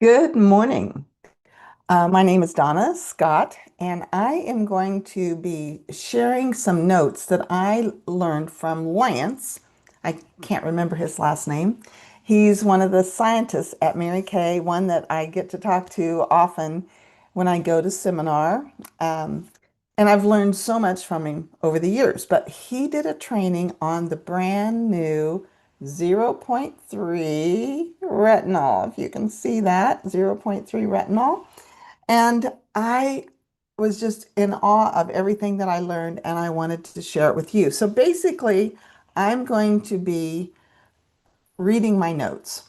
Good morning. My name is Donna Scott, and I am going to be sharing some notes that I learned from Lance. I can't remember his last name. He's one of the scientists at Mary Kay, one that I get to talk to often when I go to seminar. Um, and I've learned so much from him over the years, but he did a training on the brand new zero point 0.3 retinol. If you can see that, zero point 0.3 retinol. And I was just in awe of everything that I learned, and I wanted to share it with you. So basically, I'm going to be reading my notes.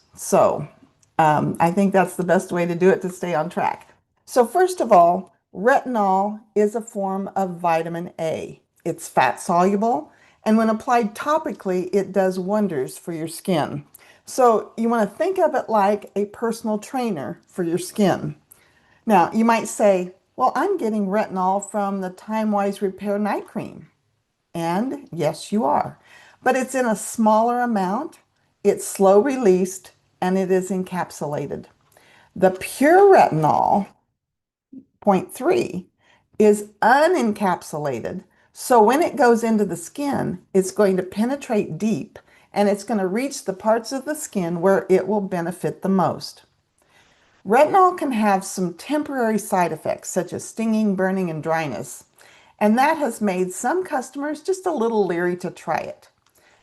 I think that's the best way to do it to stay on track. So first of all, retinol is a form of vitamin A. It's fat soluble, and when applied topically, it does wonders for your skin. So you want to think of it like a personal trainer for your skin. Now, you might say, well, I'm getting retinol from the Time Wise Repair Night Cream. And yes, you are. But it's in a smaller amount, it's slow released, and it is encapsulated. The pure retinol, zero point 0.3, is unencapsulated. So when it goes into the skin, it's going to penetrate deep and it's going to reach the parts of the skin where it will benefit the most. Retinol can have some temporary side effects, such as stinging, burning, and dryness, and that has made some customers just a little leery to try it.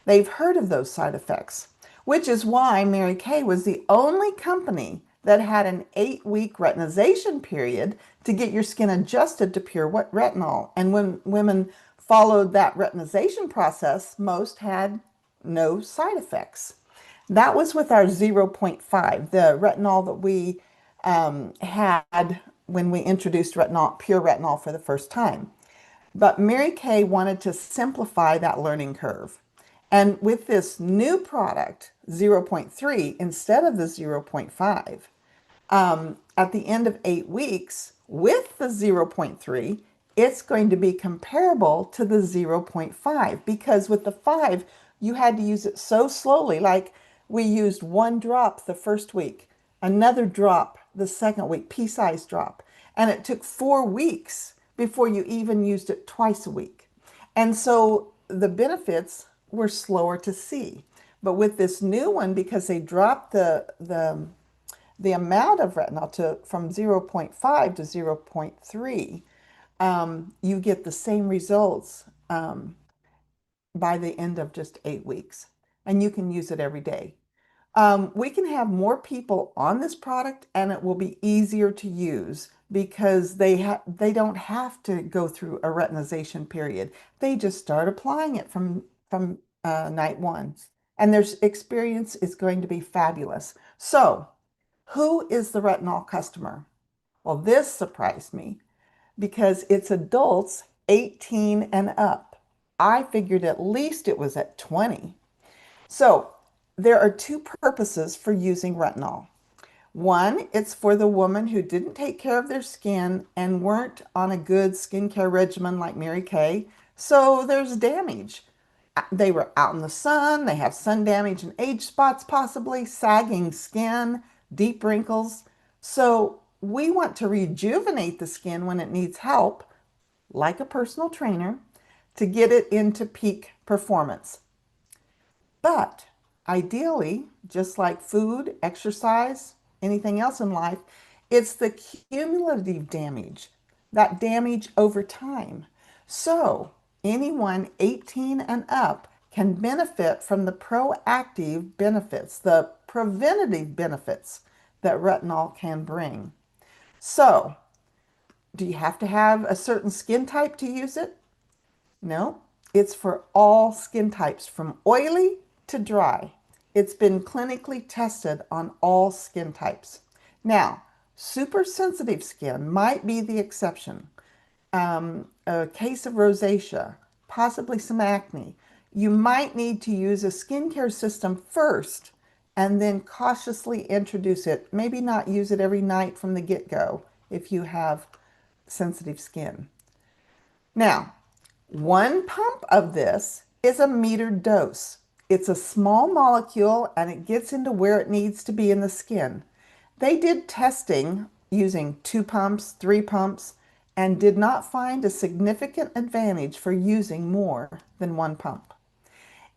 They've heard of those side effects, which is why Mary Kay was the only company that had an 8-week retinization period to get your skin adjusted to pure retinol. And when women followed that retinization process, most had no side effects. That was with our zero point 0.5, the retinol that we had when we introduced retinol, pure retinol for the first time. But Mary Kay wanted to simplify that learning curve. And with this new product, zero point 0.3, instead of the zero point 0.5, at the end of 8 weeks, with the zero point 0.3, it's going to be comparable to the zero point 0.5 because with the 5, you had to use it so slowly. Like we used one drop the first week, another drop the second week, pea-sized drop. And it took 4 weeks before you even used it twice a week. And so the benefits were slower to see. But with this new one, because they dropped the amount of retinol from zero point 0.5 to zero point 0.3, you get the same results by the end of just 8 weeks. And you can use it every day. We can have more people on this product and it will be easier to use because they don't have to go through a retinization period. They just start applying it from night one, and their experience is going to be fabulous. So, who is the retinol customer? Well, this surprised me because it's adults 18 and up. I figured at least it was at 20. So there are two purposes for using retinol. One, it's for the woman who didn't take care of their skin and weren't on a good skincare regimen like Mary Kay. So there's damage. They were out in the sun, they have sun damage and age spots, possibly sagging skin, deep wrinkles. So we want to rejuvenate the skin when it needs help, like a personal trainer, to get it into peak performance. But ideally, just like food, exercise, anything else in life, it's the cumulative damage, that damage over time. So anyone 18 and up can benefit from the proactive benefits, the preventative benefits that retinol can bring. So, do you have to have a certain skin type to use it? No, it's for all skin types from oily to dry. It's been clinically tested on all skin types. Now, super sensitive skin might be the exception. A case of rosacea, possibly some acne. You might need to use a skincare system first and then cautiously introduce it. Maybe not use it every night from the get-go if you have sensitive skin. Now, one pump of this is a metered dose. It's a small molecule and it gets into where it needs to be in the skin. They did testing using 2 pumps, 3 pumps, and did not find a significant advantage for using more than 1 pump.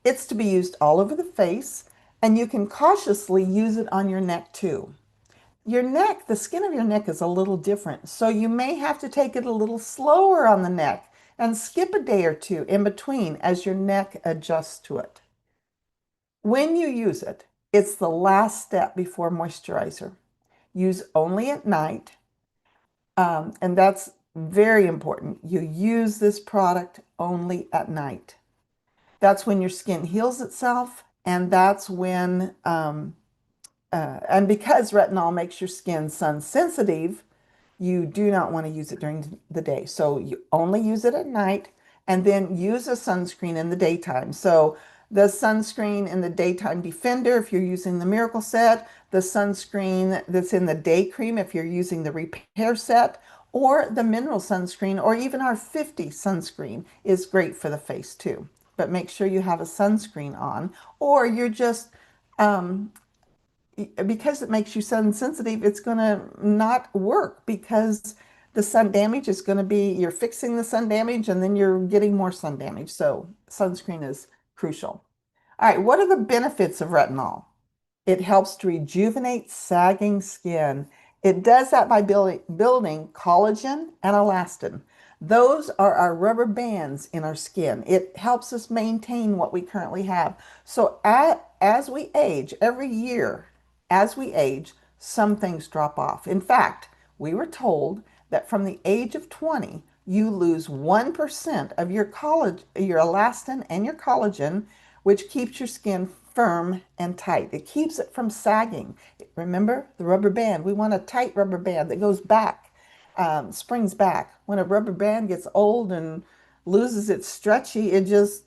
It's to be used all over the face, and you can cautiously use it on your neck too. Your neck, the skin of your neck is a little different, so you may have to take it a little slower on the neck and skip a day or two in between as your neck adjusts to it. When you use it, it's the last step before moisturizer. Use only at night, and that's very important. You use this product only at night. That's when your skin heals itself, and that's when and because retinol makes your skin sun sensitive, you do not want to use it during the day. So you only use it at night and then use a sunscreen in the daytime. So the sunscreen in the daytime defender, if you're using the Miracle set, the sunscreen that's in the day cream, if you're using the repair set, or the mineral sunscreen, or even our 50 sunscreen is great for the face too. But make sure you have a sunscreen on, or you're just um, because it makes you sun sensitive, it's going to not work because the sun damage is going to be you're fixing the sun damage and then you're getting more sun damage. So sunscreen is crucial. All right, what are the benefits of retinol? It helps to rejuvenate sagging skin. It does that by building collagen and elastin. Those are our rubber bands in our skin. It helps us maintain what we currently have. So as we age, every year, as we age, some things drop off. In fact, we were told that from the age of 20, you lose 1% of your your elastin and your collagen, which keeps your skin firm and tight. It keeps it from sagging. Remember the rubber band? We want a tight rubber band that goes back, springs back. When a rubber band gets old and loses its stretchy, it just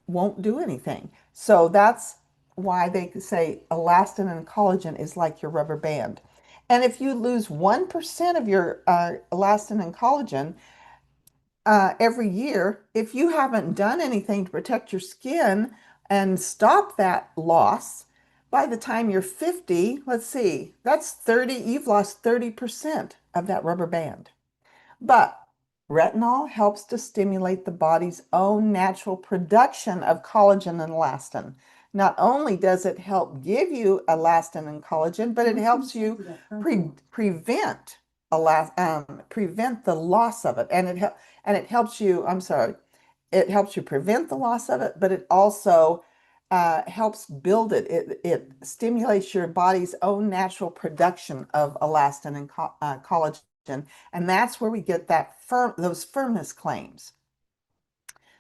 won't do anything. So that's why they say elastin and collagen is like your rubber band. And if you lose 1% of your elastin and collagen, every year, if you haven't done anything to protect your skin and stop that loss, by the time you're 50, let's see, that's 30, you've lost 30% of that rubber band. But retinol helps to stimulate the body's own natural production of collagen and elastin. Not only does it help give you elastin and collagen, but it helps you prevent prevent the loss of it, and it helps you. I'm sorry, it helps you prevent the loss of it, but it also helps build it. It stimulates your body's own natural production of elastin and collagen, and that's where we get those firmness claims.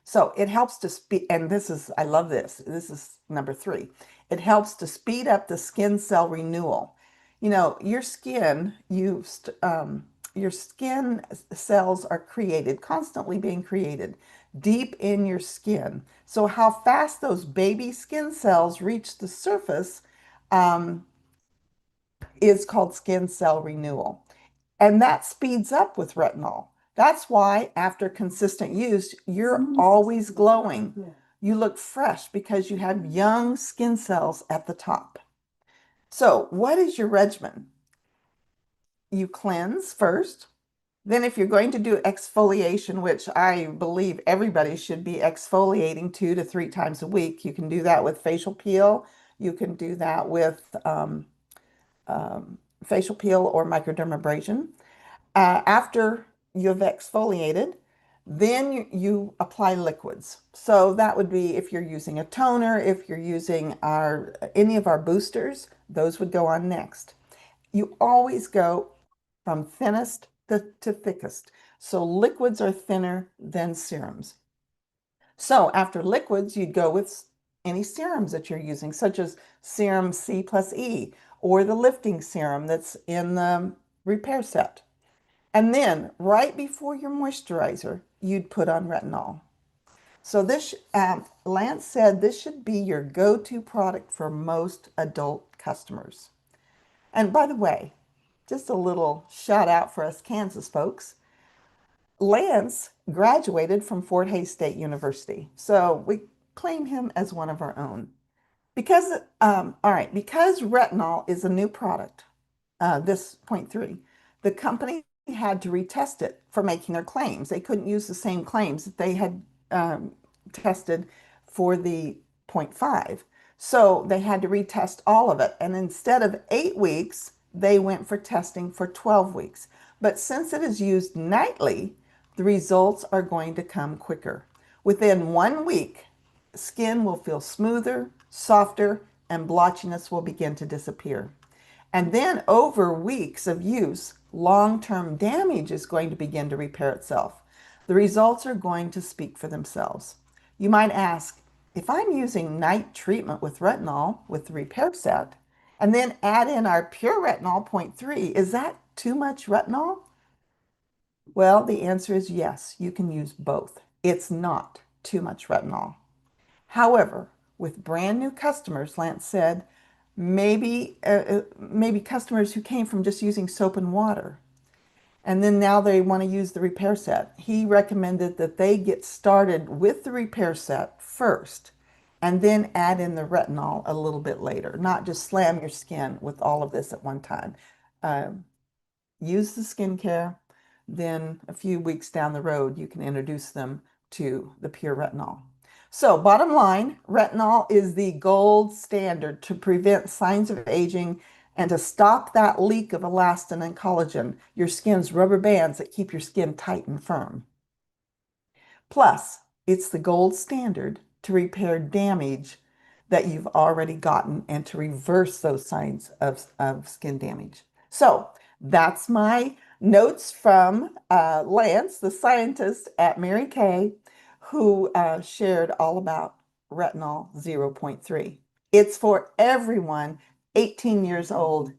So it helps to speed, and this is, I love this. This is number 3. It helps to speed up the skin cell renewal. You know, your skin cells are created, constantly being created deep in your skin. So how fast those baby skin cells reach the surface um, is called skin cell renewal. And that speeds up with retinol. That's why after consistent use, you're always glowing. You look fresh because you have young skin cells at the top. So what is your regimen? You cleanse first. Then if you're going to do exfoliation, which I believe everybody should be exfoliating 2 to 3 times a week, you can do that with facial peel. You can do that with facial peel or microdermabrasion. After you've exfoliated, then you apply liquids. So that would be if you're using a toner, if you're using any of our boosters, those would go on next. You always go from thinnest to thickest. So liquids are thinner than serums. So after liquids, you'd go with any serums that you're using, such as serum C plus E or the lifting serum that's in the repair set. And then right before your moisturizer, you'd put on retinol. So Lance said this should be your go-to product for most adult customers. And by the way, just a little shout out for us Kansas folks. Lance graduated from Fort Hays State University. So we claim him as one of our own. Because retinol is a new product, this point three. The company had to retest it for making their claims. They couldn't use the same claims that they had um, tested for the point five. So they had to retest all of it. And instead of 8 weeks, they went for testing for 12 weeks. But since it is used nightly, the results are going to come quicker. Within 1 week, skin will feel smoother, softer, and blotchiness will begin to disappear. And then over weeks of use, long-term damage is going to begin to repair itself. The results are going to speak for themselves. You might ask, if I'm using night treatment with retinol with the repair set, and then add in our pure retinol point 0.3, is that too much retinol? Well, the answer is yes, you can use both. It's not too much retinol. However, with brand new customers, Lance said, maybe customers who came from just using soap and water, and then now they want to use the repair set. He recommended that they get started with the repair set first and then add in the retinol a little bit later, not just slam your skin with all of this at one time. Um, Use the skincare, then a few weeks down the road, you can introduce them to the pure retinol. So, bottom line, retinol is the gold standard to prevent signs of aging and to stop that leak of elastin and collagen, your skin's rubber bands that keep your skin tight and firm. Plus, it's the gold standard to repair damage that you've already gotten and to reverse those signs of skin damage. So that's my notes from Lance, the scientist at Mary Kay, who shared all about retinol 0.3. It's for everyone 18 years old